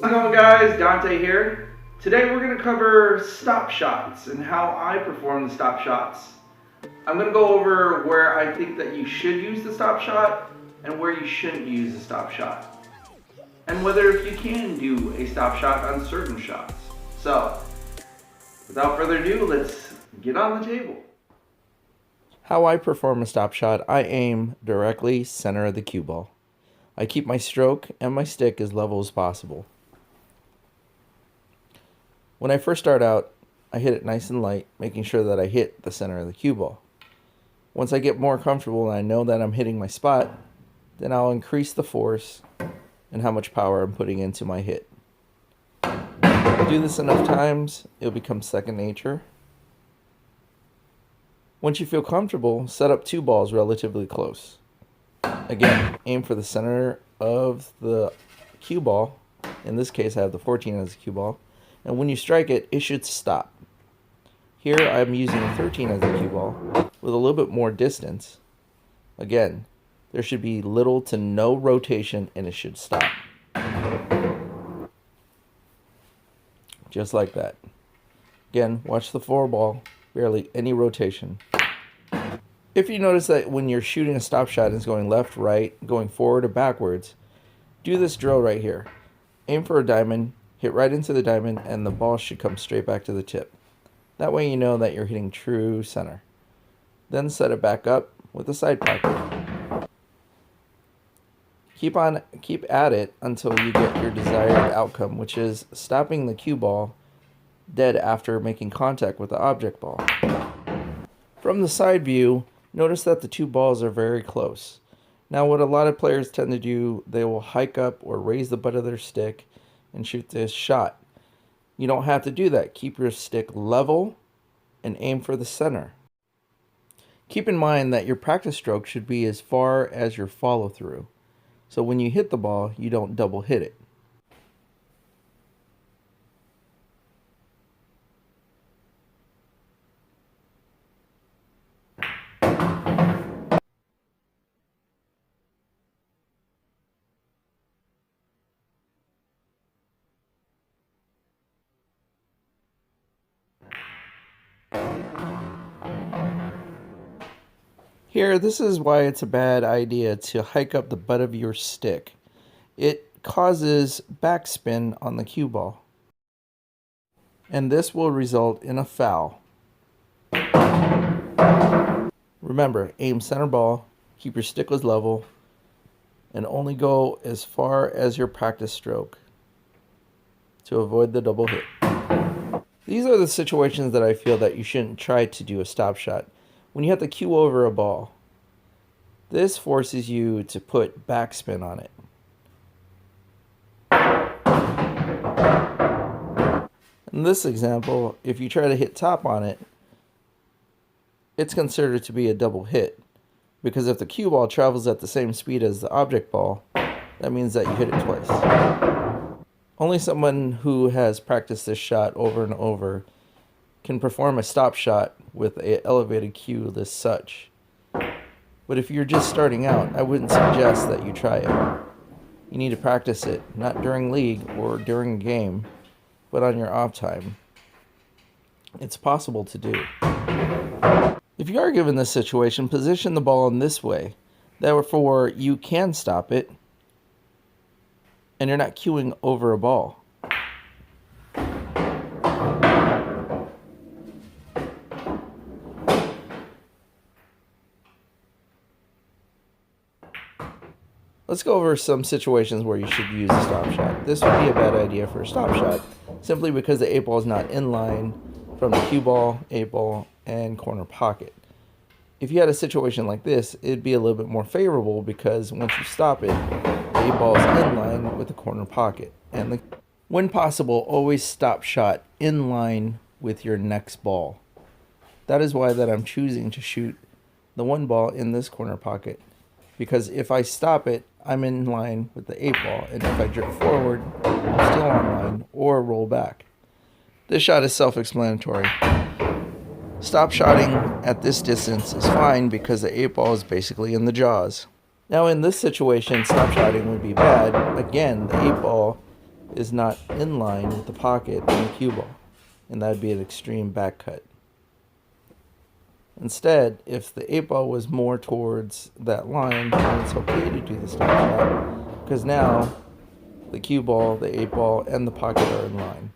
How's it going, guys? Dante here. Today we're going to cover stop shots and how I perform the stop shots. I'm going to go over where I think that you should use the stop shot and where you shouldn't use the stop shot, and whether if you can do a stop shot on certain shots. So, without further ado, let's get on the table. How I perform a stop shot, I aim directly center of the cue ball. I keep my stroke and my stick as level as possible. When I first start out, I hit it nice and light, making sure that I hit the center of the cue ball. Once I get more comfortable and I know that I'm hitting my spot, then I'll increase the force and how much power I'm putting into my hit. Do this enough times, it'll become second nature. Once you feel comfortable, set up two balls relatively close. Again, aim for the center of the cue ball. In this case, I have the 14 as a cue ball. And when you strike it, it should stop. Here, I'm using a 13 as a cue ball with a little bit more distance. Again, there should be little to no rotation and it should stop. Just like that. Again, watch the 4 ball, barely any rotation. If you notice that when you're shooting a stop shot and it's going left, right, going forward or backwards, do this drill right here. Aim for a diamond, hit right into the diamond, and the ball should come straight back to the tip. That way you know that you're hitting true center. Then set it back up with a side pocket. Keep at it until you get your desired outcome, which is stopping the cue ball dead after making contact with the object ball. From the side view, notice that the two balls are very close. Now what a lot of players tend to do, they will hike up or raise the butt of their stick and shoot this shot. You don't have to do that. Keep your stick level and aim for the center. Keep in mind that your practice stroke should be as far as your follow through. So when you hit the ball, you don't double hit it. Here, this is why it's a bad idea to hike up the butt of your stick. It causes backspin on the cue ball, and this will result in a foul. Remember, aim center ball, keep your stick as level, and only go as far as your practice stroke to avoid the double hit. These are the situations that I feel that you shouldn't try to do a stop shot. When you have to cue over a ball, this forces you to put backspin on it. In this example, if you try to hit top on it, it's considered to be a double hit, because if the cue ball travels at the same speed as the object ball, that means that you hit it twice. Only someone who has practiced this shot over and over can perform a stop shot with an elevated cue as such. But if you're just starting out, I wouldn't suggest that you try it. You need to practice it, not during league or during a game, but on your off time. It's possible to do. If you are given this situation, position the ball in this way. Therefore, you can stop it, and you're not cueing over a ball. Let's go over some situations where you should use a stop shot. This would be a bad idea for a stop shot, simply because the 8 ball is not in line from the cue ball, 8 ball, and corner pocket. If you had a situation like this, it'd be a little bit more favorable because once you stop it, the 8 ball is in line with the corner pocket. And when possible, always stop shot in line with your next ball. That is why that I'm choosing to shoot the 1 ball in this corner pocket, because if I stop it, I'm in line with the 8 ball, and if I drift forward, I'm still on line or roll back. This shot is self-explanatory. Stop shotting at this distance is fine because the 8 ball is basically in the jaws. Now in this situation, stop shotting would be bad. Again, the 8 ball is not in line with the pocket and the cue ball, and that would be an extreme back cut. Instead, if the 8-ball was more towards that line, then it's okay to do the stop shot, because now the cue ball, the 8-ball, and the pocket are in line.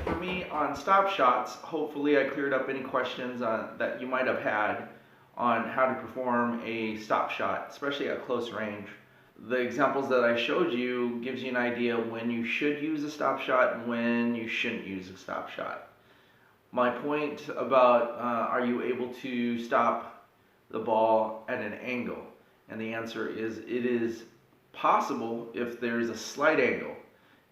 For me, on stop shots, hopefully I cleared up any questions that you might have had on how to perform a stop shot, especially at close range. The examples that I showed you gives you an idea when you should use a stop shot and when you shouldn't use a stop shot. My point about are you able to stop the ball at an angle? And the answer is it is possible if there's a slight angle.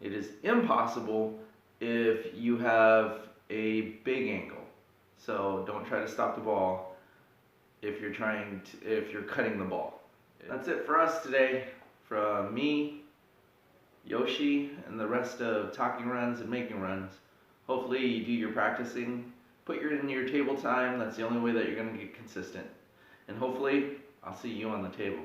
It is impossible if you have a big angle. So don't try to stop the ball if you're cutting the ball. That's it for us today. From me, Yoshi, and the rest of Talking Runs and Making Runs. Hopefully you do your practicing, put in your table time. That's the only way that you're going to get consistent. And hopefully I'll see you on the table.